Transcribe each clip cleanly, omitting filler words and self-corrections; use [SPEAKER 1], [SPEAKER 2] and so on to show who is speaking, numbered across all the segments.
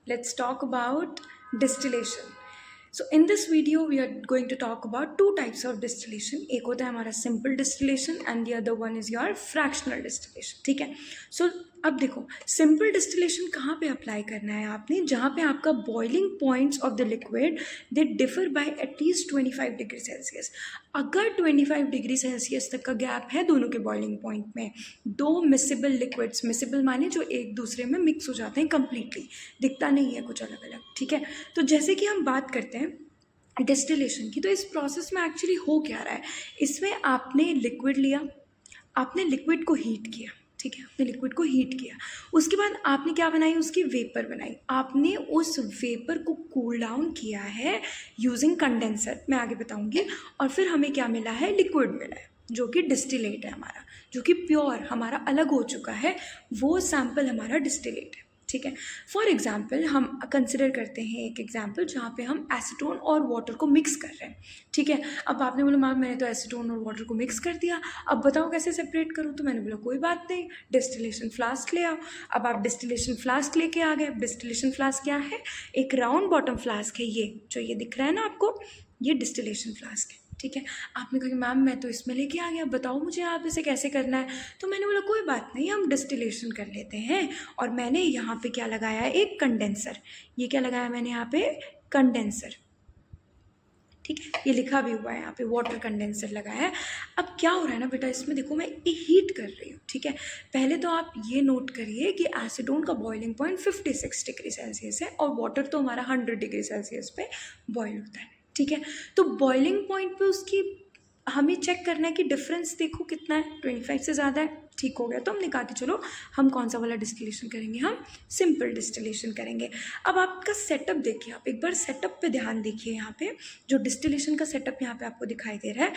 [SPEAKER 1] let's talk about distillation. So in this video we are going to talk about two types of distillation. एक होता है हमारा simple distillation and the other one is your fractional distillation. ठीक है. So अब देखो simple distillation कहाँ पे अप्लाई करना है आपने, जहाँ पे आपका boiling points of the liquid they differ by at least 25 degree Celsius. अगर 25 डिग्री सेल्सियस तक का गैप है दोनों के बॉइलिंग पॉइंट में, दो मिसिबल लिक्विड्स, मिसिबल माने जो एक दूसरे में मिक्स हो जाते हैं कम्प्लीटली, दिखता नहीं है कुछ अलग अलग. ठीक है. तो जैसे कि हम बात करते हैं डिस्टिलेशन की, तो इस प्रोसेस में एक्चुअली हो क्या रहा है, इसमें आपने लिक्विड लिया, आपने लिक्विड को हीट किया. ठीक है, आपने लिक्विड को हीट किया, उसके बाद आपने क्या बनाई, उसकी वेपर बनाई. आपने उस वेपर को कूल डाउन किया है यूजिंग कंडेंसर, मैं आगे बताऊंगी. और फिर हमें क्या मिला है, लिक्विड मिला है जो कि डिस्टिलेट है हमारा, जो कि प्योर हमारा अलग हो चुका है, वो सैम्पल हमारा डिस्टिलेट है. ठीक है. फॉर एग्जाम्पल हम कंसिडर करते हैं एक एग्जाम्पल जहाँ पे हम एसीटोन और वाटर को मिक्स कर रहे हैं. ठीक है. अब आपने बोला मैम मैंने तो एसीटोन और वाटर को मिक्स कर दिया, अब बताओ कैसे सेपरेट करूँ. तो मैंने बोला कोई बात नहीं, डिस्टिलेशन फ्लास्क ले आओ. अब आप डिस्टिलेशन फ्लास्क लेके आ गए. डिस्टिलेशन फ्लास्क क्या है, एक राउंड बॉटम फ्लास्क है, ये जो ये दिख रहा है ना आपको, ये डिस्टिलेशन फ्लास्क है. ठीक है. आपने कहा कि मैम मैं तो इसमें लेके आ गया, बताओ मुझे आप इसे कैसे करना है. तो मैंने बोला कोई बात नहीं, हम डिस्टिलेशन कर लेते हैं. और मैंने यहाँ पे क्या लगाया है, एक कंडेंसर. ये क्या लगाया मैंने यहाँ पे, कंडेंसर. ठीक है, ये लिखा भी हुआ है यहाँ पे, वाटर कंडेंसर लगाया है. अब क्या हो रहा है ना बेटा, इसमें देखो मैं हीट कर रही हूँ. ठीक है. पहले तो आप ये नोट करिए कि एसीटोन का बॉइलिंग पॉइंट 56 डिग्री सेल्सियस है और वाटर तो हमारा 100 डिग्री सेल्सियस पे बॉयल होता है. ठीक है. तो बॉइलिंग पॉइंट पे उसकी हमें चेक करना है कि डिफरेंस देखो कितना है, 25 से ज़्यादा है. ठीक हो गया. तो हमने कहा कि चलो हम कौन सा वाला डिस्टिलेशन करेंगे, हम सिंपल डिस्टिलेशन करेंगे. अब आपका सेटअप देखिए, आप एक बार सेटअप पे ध्यान देखिए. यहाँ पे जो डिस्टिलेशन का सेटअप यहाँ पे आपको दिखाई दे रहा है,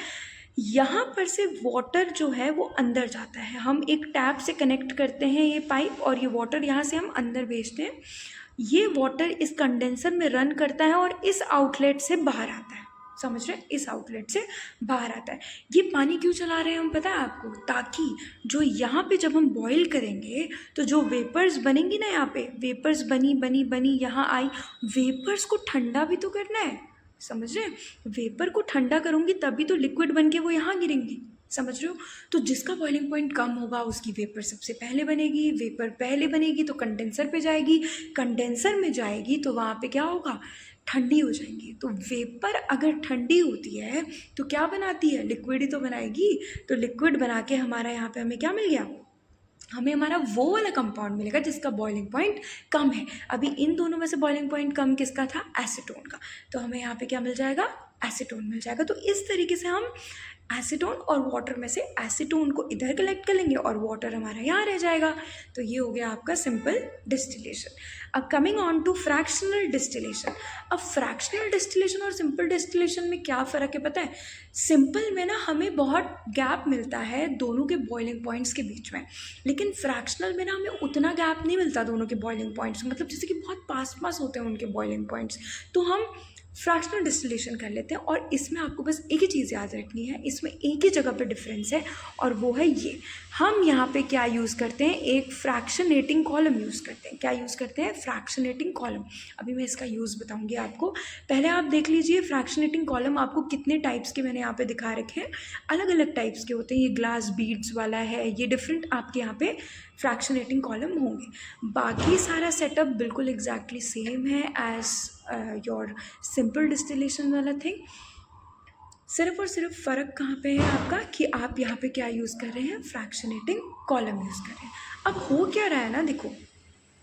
[SPEAKER 1] यहाँ पर से वाटर जो है वो अंदर जाता है. हम एक टैप से कनेक्ट करते हैं ये पाइप और ये वाटर यहाँ से हम अंदर भेजते हैं. ये वाटर इस कंडेंसर में रन करता है और इस आउटलेट से बाहर आता है. समझ रहे हैं, इस आउटलेट से बाहर आता है. ये पानी क्यों चला रहे हैं हम, पता है आपको, ताकि जो यहाँ पे जब हम बॉईल करेंगे तो जो वेपर्स बनेंगी ना, यहाँ पे वेपर्स बनी बनी बनी यहाँ आई, वेपर्स को ठंडा भी तो करना है. समझ रहे हैं, वेपर को ठंडा करूँगी तभी तो लिक्विड बन के वो यहाँ गिरेंगी. समझ रहे हो. तो जिसका बॉइलिंग पॉइंट कम होगा उसकी वेपर सबसे पहले बनेगी, वेपर पहले बनेगी तो कंडेंसर पे जाएगी, कंडेंसर में जाएगी तो वहाँ पे क्या होगा, ठंडी हो जाएंगी. तो वेपर अगर ठंडी होती है तो क्या बनाती है, लिक्विड ही तो बनाएगी. तो लिक्विड बना के हमारा यहाँ पे हमें क्या मिल गया, हमें हमारा वो वाला कंपाउंड मिलेगा जिसका बॉइलिंग पॉइंट कम है. अभी इन दोनों में से बॉइलिंग पॉइंट कम किसका था, एसीटोन का. तो हमें यहाँ पे क्या मिल जाएगा, एसीटोन मिल जाएगा. तो इस तरीके से हम एसीटोन और वाटर में से एसीटोन को इधर कलेक्ट कर लेंगे और वाटर हमारा यहाँ रह जाएगा. तो ये हो गया आपका सिंपल डिस्टिलेशन. अब coming on to fractional distillation. अब फ्रैक्शनल डिस्टिलेशन और सिंपल डिस्टिलेशन में क्या फ़र्क है पता है. सिंपल में ना हमें बहुत गैप मिलता है दोनों के बॉइलिंग पॉइंट्स के बीच में, लेकिन फ्रैक्शनल में ना हमें उतना गैप नहीं मिलता दोनों के बॉइलिंग पॉइंट्स, मतलब जैसे कि बहुत पास पास होते हैं उनके बॉइलिंग पॉइंट्स. तो हम फ्रैक्शनल डिस्टिलेशन कर लेते हैं. और इसमें आपको बस एक ही चीज़ याद रखनी है, इसमें एक ही जगह पे डिफरेंस है और वो है ये, हम यहाँ पे क्या यूज़ करते हैं, एक फ्रैक्शनेटिंग कॉलम यूज़ करते हैं. क्या यूज़ करते हैं, फ्रैक्शनेटिंग कॉलम. अभी मैं इसका यूज़ बताऊँगी आपको. पहले आप देख लीजिए फ्रैक्शनेटिंग कॉलम आपको कितने टाइप्स के मैंने यहाँ पे दिखा रखे हैं, अलग अलग टाइप्स के होते हैं. ये ग्लास बीड्स वाला है, ये डिफरेंट आपके यहाँ पे फ्रैक्शनेटिंग कॉलम होंगे. बाकी सारा सेटअप बिल्कुल एग्जैक्टली सेम है एज योर सिंपल डिस्टिलेशन वाला थिंग. सिर्फ और सिर्फ फ़र्क कहाँ पे है आपका, कि आप यहाँ पे क्या यूज़ कर रहे हैं, फ्रैक्शनेटिंग कॉलम यूज़ कर रहे हैं. अब हो क्या रहा है ना, देखो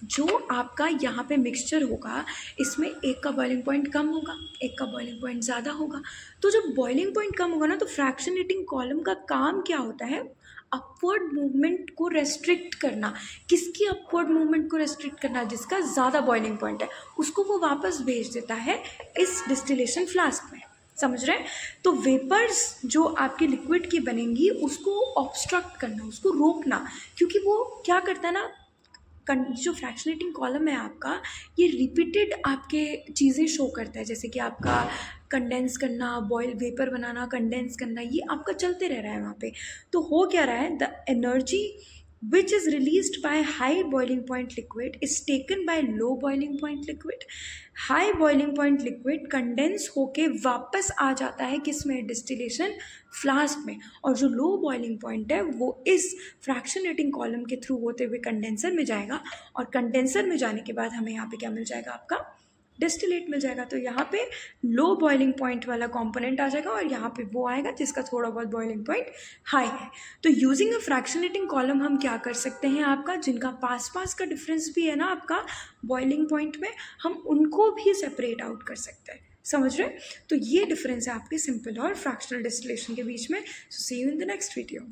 [SPEAKER 1] जो आपका यहाँ पे मिक्सचर होगा इसमें एक का बॉइलिंग पॉइंट कम होगा, एक का बॉइलिंग पॉइंट ज़्यादा होगा. तो जब बॉइलिंग पॉइंट कम होगा ना, तो फ्रैक्शनेटिंग कॉलम का काम क्या होता है, अपवर्ड मूवमेंट को रेस्ट्रिक्ट करना. किसकी अपवर्ड मूवमेंट को रेस्ट्रिक्ट करना, जिसका ज़्यादा बॉइलिंग पॉइंट है उसको वो वापस भेज देता है इस डिस्टिलेशन फ्लास्क में. समझ रहे हैं. तो वेपर्स जो आपके लिक्विड की बनेंगी उसको ऑब्स्ट्रक्ट करना, उसको रोकना, क्योंकि वो क्या करता है ना, जो फ्रैक्शनेटिंग कॉलम है आपका, ये रिपीटेड आपके चीज़ें शो करता है, जैसे कि आपका कंडेंस करना, बॉयल वेपर बनाना, कंडेंस करना, ये आपका चलते रह रहा है वहाँ पे. तो हो क्या रहा है, the energy which is released by high boiling point liquid is taken by low boiling point liquid. High boiling point liquid condense होके वापस आ जाता है किसमें, डिस्टिलेशन फ्लास्क में, और जो लो बॉइलिंग पॉइंट है वो इस फ्रैक्शनेटिंग कॉलम के थ्रू होते हुए कंडेंसर में जाएगा, और कंडेंसर में जाने के बाद हमें यहाँ पे क्या मिल जाएगा, आपका डिस्टिलेट मिल जाएगा। तो यहाँ पे लो बॉइलिंग पॉइंट वाला कंपोनेंट आ जाएगा और यहाँ पे वो आएगा जिसका थोड़ा बहुत बॉइलिंग पॉइंट हाई है। तो यूजिंग अ फ्रैक्शनेटिंग कॉलम हम क्या कर सकते हैं, आपका जिनका पास पास का डिफरेंस भी है ना आपका बॉइलिंग पॉइंट में, हम उनको भी सेपरेट आउट कर सकते हैं। समझ रहे? तो ये डिफरेंस है आपके सिंपल और फ्रैक्शनल डिस्टिलेशन के बीच में। So see you in the next video.